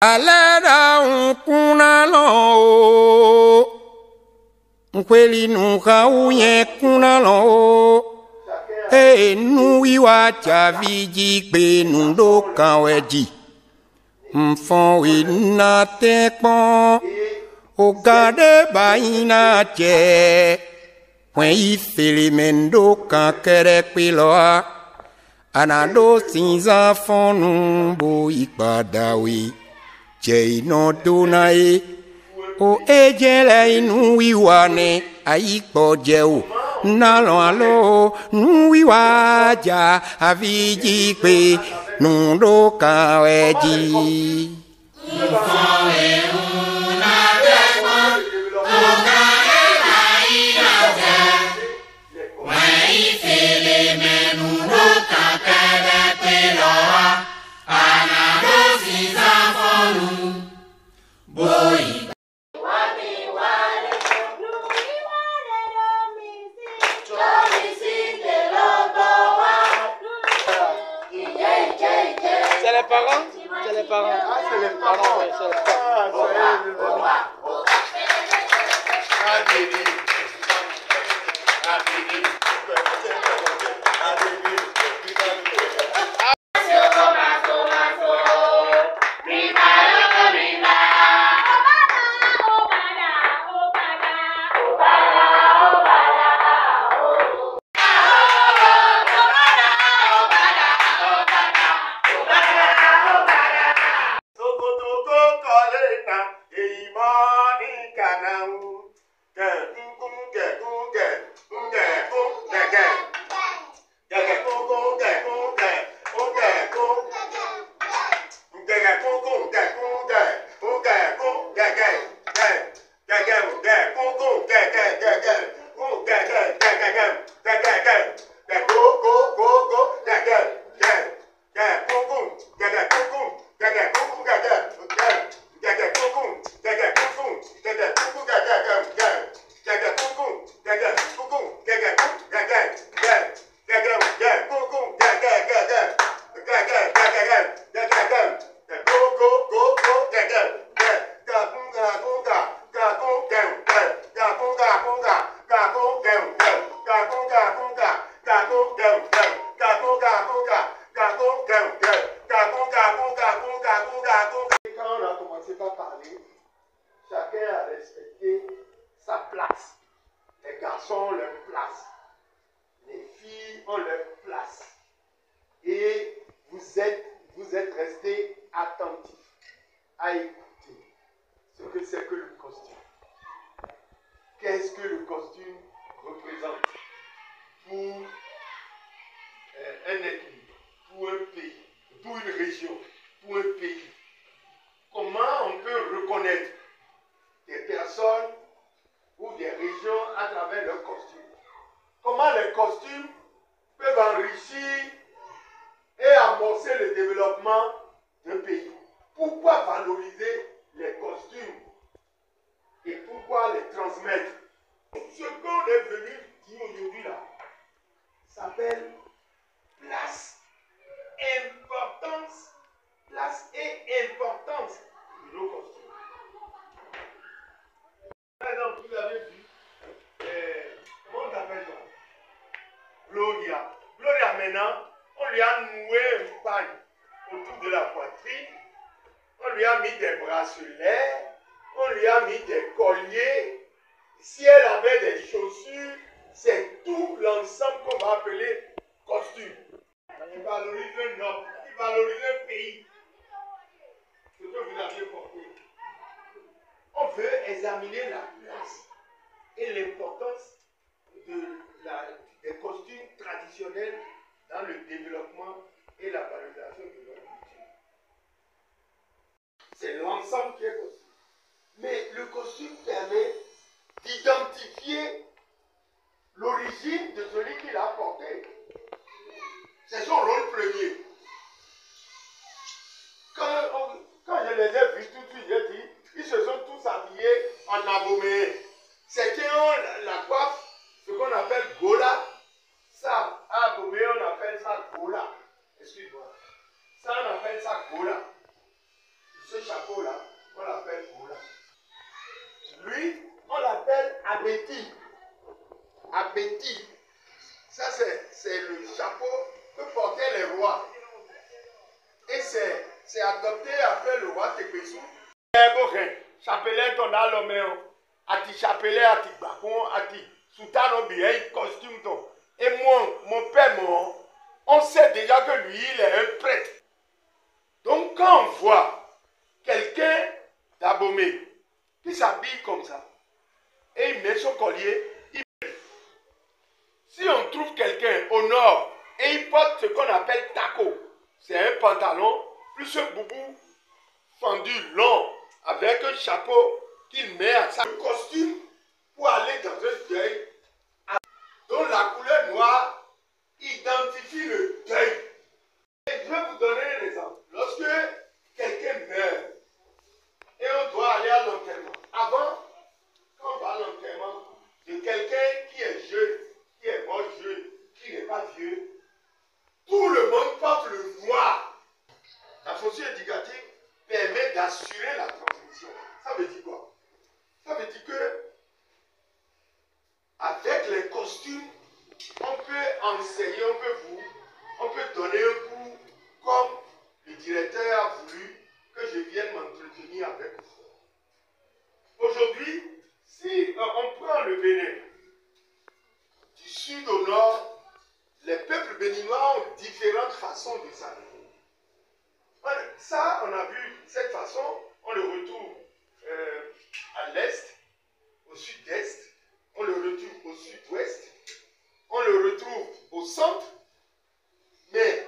Alera unkuna lo, ukweli nuka uye kuna lo. Nu iwa chaviji pe nundo kaweji. Mfon ina tekpon, o gade ba ina che. When ifele mendo kankere pe loa, anado sin enfants nous bo ikpadawe. Jei no donae, o ejele inu iwane aikpo jeo. Nalo alo nuiwa ja aviji pe nundo kaweji. C'est les parents? C'est les parents. Ah, c'est les parents. Oui, c'est les parents. Chacun a respecté sa place. Les garçons ont leur place. Les filles ont leur place. Et vous êtes restés attentifs à écouter ce que c'est que le costume. Qu'est-ce que le costume représente pour un être humain, pour un pays, pour une région, pour un pays? Comment on peut reconnaître des personnes ou des régions à travers leurs costumes? Comment les costumes peuvent enrichir et amorcer le développement d'un pays? Pourquoi valoriser les costumes et pourquoi les transmettre? Ce qu'on est venu dire aujourd'hui là s'appelle place et importance de nos costumes. Par exemple, vous avez vu, comment on appelle ça? Gloria. Gloria maintenant, on lui a noué une pagne autour de la poitrine, on lui a mis des bracelets, on lui a mis des colliers. Si elle avait des chaussures, c'est tout l'ensemble qu'on va appeler costume. Il valorise un homme, il valorise un pays. Ce que vous avez porté. On veut examiner la place et l'importance des costumes traditionnels dans le développement et la valorisation de notre culture. C'est l'ensemble qui est costume. Mais le costume permet d'identifier l'origine de celui qui l'a porté. C'est son rôle premier. Quand je les ai vus tout de suite, j'ai dit, ils se sont tous habillés en abomé. Certains ont la coiffe, ce qu'on appelle gola. Ça, à abomé, on appelle ça gola. Excuse-moi. Ça, on appelle ça gola. Ce chapeau dhoti. Ça, c'est le chapeau que portaient les rois. Et c'est adopté après le roi Tekbesu. Chapelet ton alomeo, ati chapelet ati bakon, ati soutane bien costume ton. Et moi, mon père mort, on sait déjà que lui, il est un prêtre. Donc quand on voit quelqu'un d'Abomey qui s'habille comme ça, et il met son collier, si on trouve quelqu'un au nord et il porte ce qu'on appelle taco, c'est un pantalon plus un boubou fendu long avec un chapeau qu'il met à sa costume pour aller dans un deuil dont la couleur noire identifie le deuil. Et je vais vous donner un exemple. Lorsque quelqu'un meurt et on doit aller à l'enterrement, avant, quand on va à l'enterrement de quelqu'un qui est jeune, qui est mort jeune, qui n'est pas vieux, tout le monde porte le noir. La fonction éducative permet d'assurer la transmission. Ça veut dire quoi? Ça veut dire que avec les costumes, on peut enseigner, on peut donner un cours comme le directeur a voulu que je vienne m'entretenir avec vous. Aujourd'hui, si on prend le Bénin, du sud au nord, les peuples béninois ont différentes façons de s'habiller. Ça, on a vu cette façon, on le retrouve à l'est, au sud-est, on le retrouve au sud-ouest, on le retrouve au centre, mais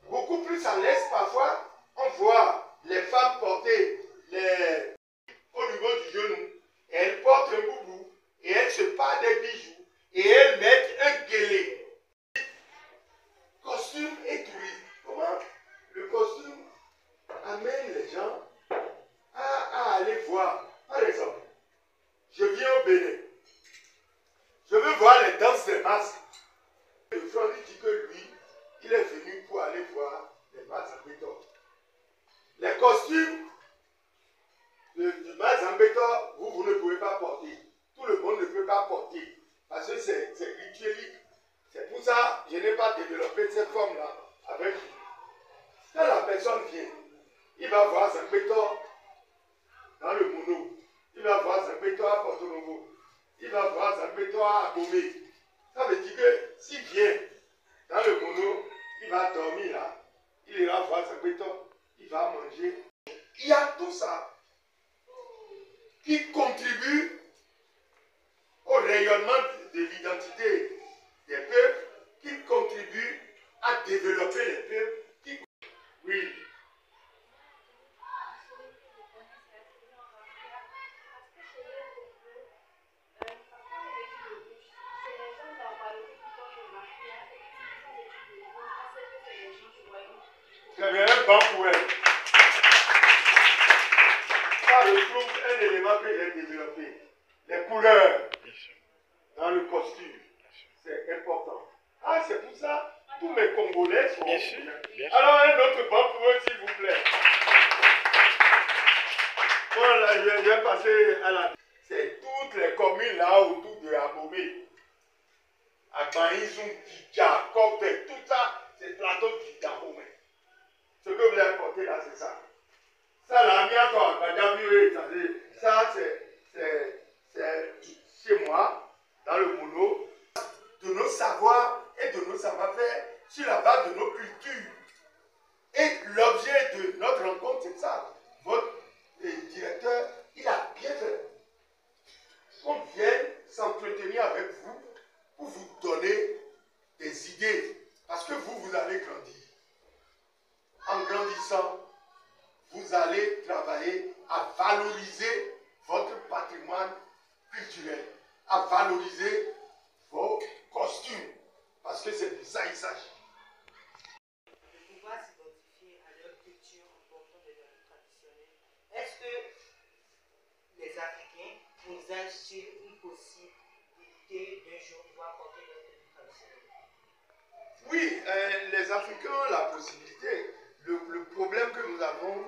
beaucoup plus à l'est parfois, on voit les femmes porter au niveau du genou, et elles portent un boubou, et elles se parent des bijoux, et elles mettent un guélé. Costume et tourisme. Comment le costume amène les gens à aller voir. Par exemple, je viens au Bénin. Je veux voir les danses des masques. Le frère dit que lui, il est venu pour aller voir les masques en béton. Les costumes du masque en béton, vous ne pouvez pas porter. Tout le monde ne peut pas porter. Parce que c'est rituelique. C'est pour ça que je n'ai pas développé cette forme-là avec lui. Quand la personne vient, il va voir son béton dans le mono. Il va voir son béton à Porto Novo. Il va voir son béton à Abomey. Ça veut dire que s'il vient dans le mono, il va dormir là. Il ira voir son béton. Il va manger. Il y a tout ça qui contribue au rayonnement de l'identité des peuples, qui contribue à développer les peuples. Oui. Très bien, un banc pour elle. Ça retrouve un élément que j'ai développé. Les couleurs dans le costume. C'est important. Ah, c'est pour ça. Tous mes Congolais sont... Bien sûr. Alors, un autre banc pour eux, s'il vous plaît. Bon, là, je vais passer à la... C'est toutes les communes là autour de Abomey. Agbaïzoum, Didja, Kopé, tout ça, c'est le plateau du Abomey. Ce que vous avez porté là, c'est ça. Ça, là, ça, c'est chez moi, dans le mono, de nos savoirs et de nos savoir-faire sur la base de nos cultures. Et l'objet de notre rencontre, c'est ça. Votre directeur, il a bien fait qu'on vienne s'entretenir avec vous pour vous donner des idées. Parce que vous allez grandir. En grandissant, vous allez travailler à valoriser votre patrimoine culturel, à valoriser vos costumes, parce que c'est de ça qu'il s'agit. De pouvoir s'identifier à leur culture en portant des habits traditionnels, est-ce que les Africains envisagent une possibilité d'un jour pouvoir porter leur tenue traditionnelle? Oui, les Africains ont la possibilité. Le problème que nous avons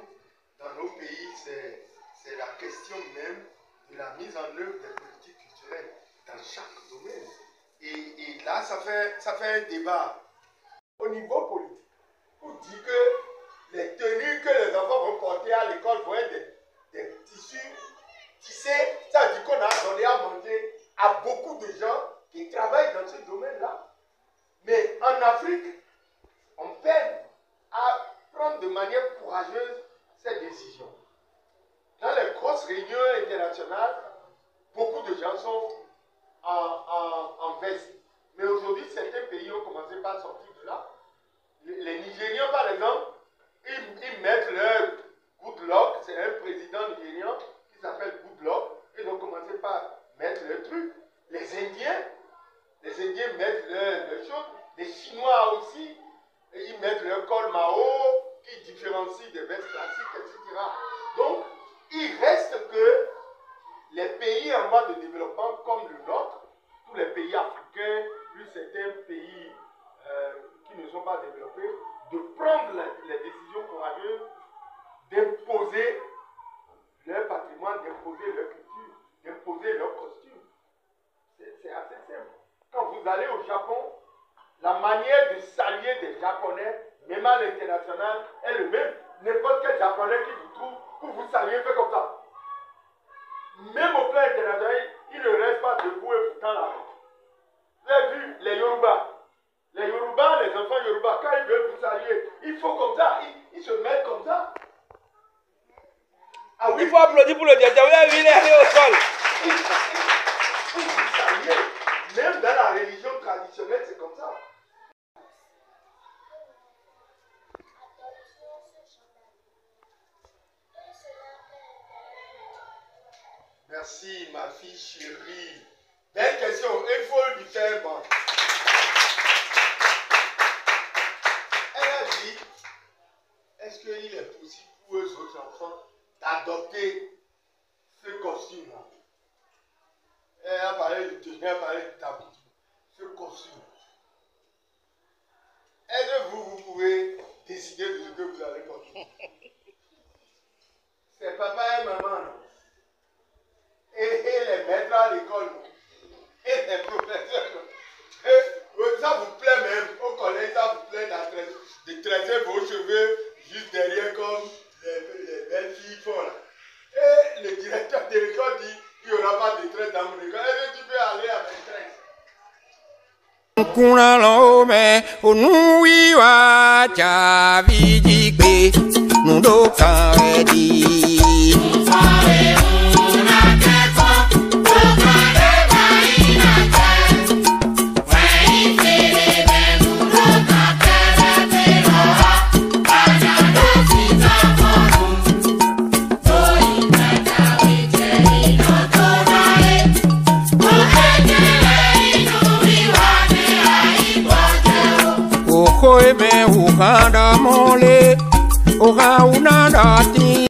dans nos pays, c'est la question même de la mise en œuvre des politiques culturelles dans chaque domaine. Et là, ça fait un débat. Au niveau politique, on dit que les tenues que les enfants vont porter à l'école vont être des tissus tissés. Ça veut dire qu'on a donné à manger à beaucoup de gens qui travaillent dans ce domaine-là. Mais en Afrique, on peine à prendre de manière courageuse cette décision. Dans les grosses réunions internationales, beaucoup de gens sont en veste. Mais aujourd'hui, certains pays ont commencé par sortir de là. Les Nigérians, par exemple, ils mettent leur Goodluck, c'est un président nigérian qui s'appelle Goodluck, ils ont commencé par mettre leur truc. Les Indiens mettent leur choses. Les Chinois aussi, ils mettent leur col Mao, qui différencie des vestes classiques, etc. Donc, il reste que les pays en voie de développement comme le nôtre, tous les pays africains, plus certains pays qui ne sont pas développés, de prendre les décisions courageuses d'imposer leur patrimoine, d'imposer leur culture, d'imposer leur costume. C'est assez simple. Quand vous allez au Japon, la manière de saluer des Japonais, même à l'international, est le même. N'importe quel Japonais qui vous trouve, pour vous saluer, fait comme ça. Même au plan international, il ne reste pas debout et foutant la main. Vous avez vu les Yoruba. Les Yoruba, les enfants Yoruba, quand ils veulent vous saluer, il faut comme ça, ils se mettent comme ça. Ah oui. Il faut applaudir pour le diable. Vous avez vu, il est allé au sol. Pour vous saluer, même dans la religion traditionnelle, c'est comme ça. Merci, ma fille chérie. Belle question, il faut lui faire bon. Elle a dit, est-ce qu'il est possible pour eux autres enfants d'adopter ce costume-là? Elle a parlé de tenue, elle a parlé de tabou. Ce costume. Est-ce que vous pouvez décider de ce que vous allez porter? C'est papa et maman, non? Et les maîtres à l'école, et les professeurs. Et ça vous plaît même, au collège, ça vous plaît de traiter vos cheveux juste derrière comme les belles filles font là. Et le directeur de l'école dit, il n'y aura pas de tresse dans mon école. Est-ce que tu peux aller avec tresse? Kuna lome unui wa chavijikbe nudoka wedi. Eme ukanda mole, oka unanda ti